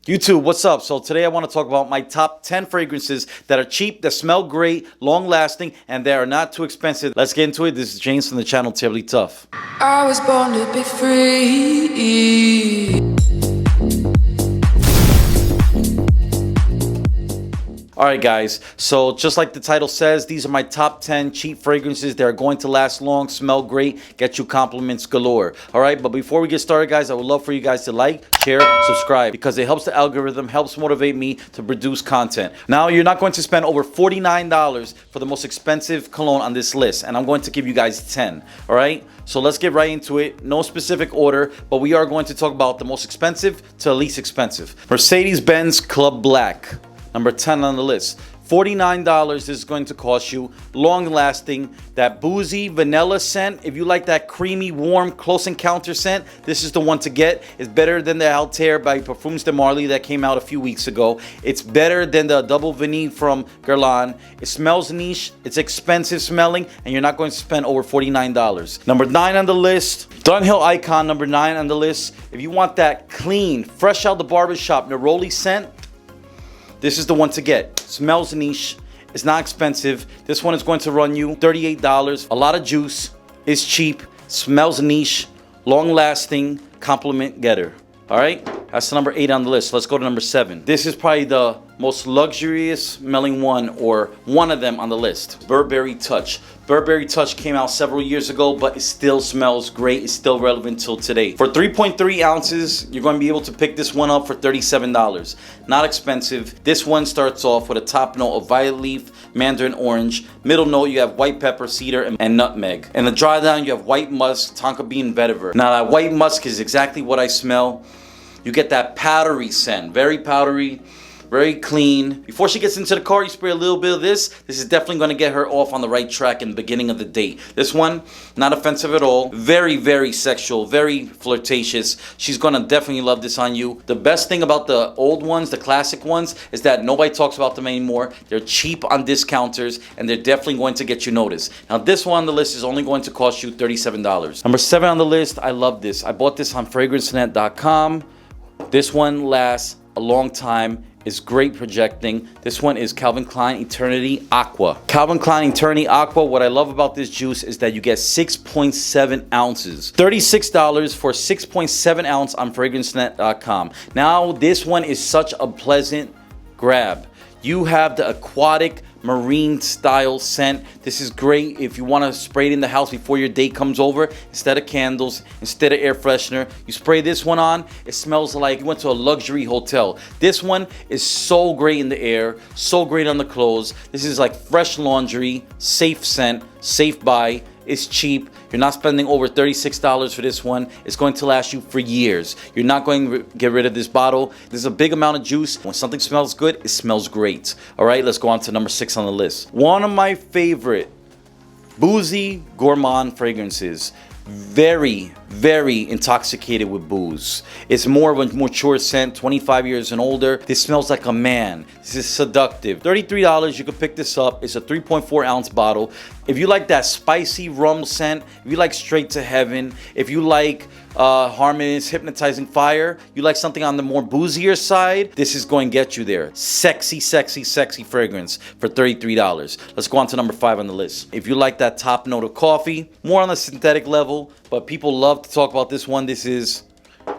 YouTube, what's up? So today I want to talk about my top 10 fragrances that are cheap, that smell great, long lasting, and they are not too expensive. Let's get into it. This is James from the channel Terribly Tough. I was born to be free. Alright guys, so just like the title says, these are my top 10 cheap fragrances that are going to last long, smell great, get you compliments galore. Alright, but before we get started guys, I would love for you guys to like, share, subscribe, because it helps the algorithm, helps motivate me to produce content. Now you're not going to spend over $49 for the most expensive cologne on this list, and I'm going to give you guys 10. Alright, so let's get right into it. No specific order, but we are going to talk about the most expensive to least expensive. Mercedes-Benz Club Black. Number 10 on the list. $49 is going to cost you. Long lasting, that boozy vanilla scent. If you like that creamy, warm, close encounter scent, this is the one to get. It's better than the Altair by Parfums de Marly that came out a few weeks ago. It's better than the Double Vanille from Guerlain. It smells niche, it's expensive smelling, and you're not going to spend over $49. Number 9 on the list. Dunhill Icon, number 9 on the list. If you want that clean, fresh out the barbershop, neroli scent, this is the one to get. Smells niche. It's not expensive. This one is going to run you $38. A lot of juice. It's cheap. Smells niche. Long lasting. Compliment getter. Alright? That's the number 8 on the list. Let's go to number 7. This is probably the most luxurious smelling one, or one of them on the list. Burberry Touch. Burberry Touch came out several years ago, but it still smells great. It's still relevant till today. For 3.3 ounces, you're going to be able to pick this one up for $37. Not expensive. This one starts off with a top note of violet leaf, mandarin orange. Middle note, you have white pepper, cedar, and nutmeg. And the dry down, you have white musk, tonka bean, vetiver. Now that white musk is exactly what I smell. You get that powdery scent, very powdery, very clean. Before she gets into the car, you spray a little bit of this. This is definitely going to get her off on the right track in the beginning of the date. This one, not offensive at all. Very, very sexual, very flirtatious. She's going to definitely love this on you. The best thing about the old ones, the classic ones, is that nobody talks about them anymore. They're cheap on discounters, and they're definitely going to get you noticed. Now, this one on the list is only going to cost you $37. Number 7 on the list, I love this. I bought this on fragrancenet.com. This one lasts a long time. It's great projecting. This one is Calvin Klein Eternity Aqua. Calvin Klein Eternity Aqua, what I love about this juice is that you get 6.7 ounces. $36 for 6.7 ounce on fragrancenet.com. Now, this one is such a pleasant grab. You have the aquatic marine style scent. This is great if you want to spray it in the house before your date comes over. Instead of candles, instead of air freshener, you spray this one on. It smells like you went to a luxury hotel. This one is so great in the air, so great on the clothes. This is like fresh laundry, safe scent, safe buy. It's cheap. You're not spending over $36 for this one. It's going to last you for years. You're not going to get rid of this bottle. There's a big amount of juice. When something smells good, it smells great. All right, let's go on to number 6 on the list. One of my favorite boozy gourmand fragrances. Very, very intoxicated with booze. It's more of a mature scent, 25 years and older. This smells like a man. This is seductive. $33, you can pick this up. It's a 3.4 ounce bottle. If you like that spicy rum scent, if you like Straight to Heaven, if you like Harmony's Hypnotizing Fire, you like something on the more boozier side, this is going to get you there. Sexy, sexy, sexy fragrance for $33. Let's go on to number 5 on the list. If you like that top note of coffee, more on the synthetic level, but people love to talk about this one. This is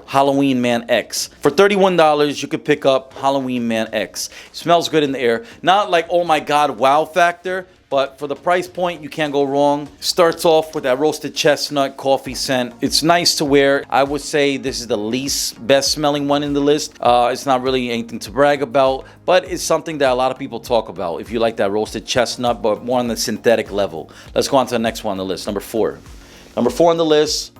Halloween Man X. For $31, you could pick up Halloween Man X. It smells good in the air. Not like, oh my God, wow factor, but for the price point, you can't go wrong. Starts off with that roasted chestnut coffee scent. It's nice to wear. I would say this is the least best smelling one in the list. It's not really anything to brag about, but it's something that a lot of people talk about if you like that roasted chestnut, but more on the synthetic level. Let's go on to the next one on the list, number 4. Number 4 on the list,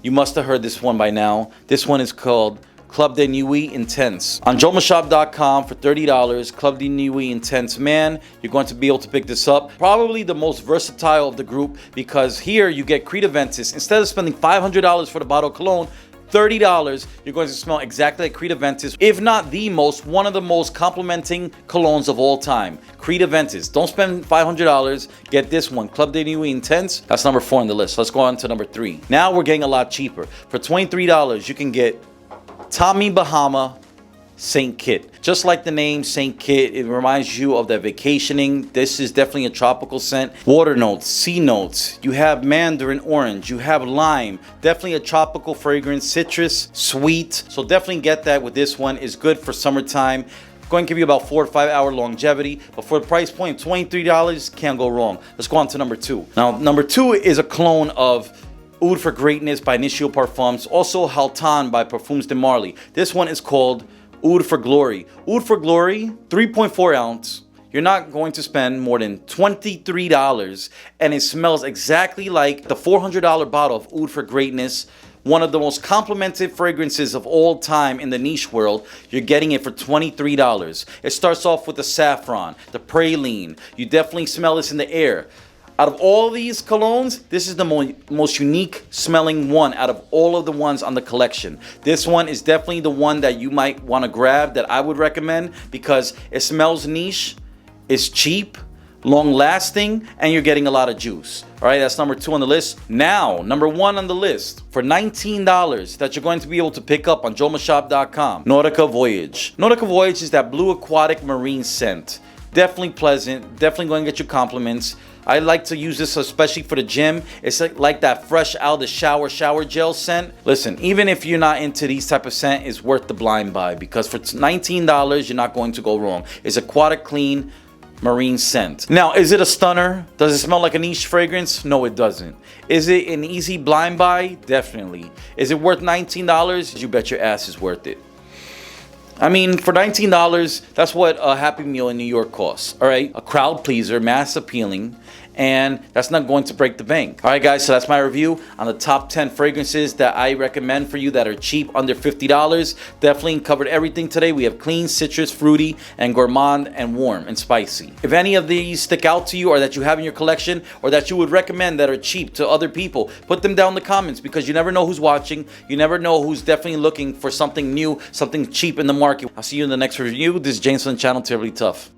you must have heard this one by now. This one is called Club de Nuit Intense. On jomashop.com for $30, Club de Nuit Intense Man, you're going to be able to pick this up. Probably the most versatile of the group, because here you get Creed Aventus. Instead of spending $500 for the bottle of cologne, $30, you're going to smell exactly like Creed Aventus, if not the most, one of the most complimenting colognes of all time. Creed Aventus. Don't spend $500. Get this one, Club de Nuit Intense. That's number 4 on the list. Let's go on to number 3. Now we're getting a lot cheaper. For $23, you can get Tommy Bahama Saint Kitts. Just like the name Saint Kitts, it reminds you of that vacationing. This is definitely a tropical scent. Water notes, sea notes. You have mandarin orange. You have lime. Definitely a tropical fragrance. Citrus, sweet. So definitely get that with this one. It's good for summertime. Going to give you about 4 to 5 hour longevity, but for the price point of $23, can't go wrong. Let's go on to number 2. Now, number 2 is a clone of Oud for Greatness by Initio Parfums, also Haltan by Parfums de Marly. This one is called Oud for Glory. Oud for Glory, 3.4 ounce. You're not going to spend more than $23, and it smells exactly like the $400 bottle of Oud for Greatness. One of the most complimented fragrances of all time in the niche world. You're getting it for $23. It starts off with the saffron, the praline. You definitely smell this in the air. Out of all these colognes, this is the most unique smelling one out of all of the ones on the collection. This one is definitely the one that you might want to grab, that I would recommend, because it smells niche, it's cheap, long lasting, and you're getting a lot of juice. All right, that's number 2 on the list. Now, number 1 on the list for $19 that you're going to be able to pick up on jomashop.com. Nautica Voyage. Nautica Voyage is that blue aquatic marine scent. Definitely pleasant, definitely going to get you compliments. I like to use this especially for the gym. It's like that fresh out of the shower gel scent. Listen, even if you're not into these type of scent, it's worth the blind buy, because for $19, you're not going to go wrong. It's aquatic clean marine scent. Now, is it a stunner? Does it smell like a niche fragrance? No, it doesn't. Is it an easy blind buy? Definitely. Is it worth $19? You bet your ass is worth it. I mean, for $19, that's what a Happy Meal in New York costs, all right? A crowd pleaser, mass appealing, and that's not going to break the bank. All right, guys, so that's my review on the top 10 fragrances that I recommend for you that are cheap, under $50. Definitely covered everything today. We have clean, citrus, fruity, and gourmand, and warm, and spicy. If any of these stick out to you, or that you have in your collection, or that you would recommend that are cheap to other people, put them down in the comments, because you never know who's watching. You never know who's definitely looking for something new, something cheap in the market. I'll see you in the next review. This is James on the channel, Terribly Tough.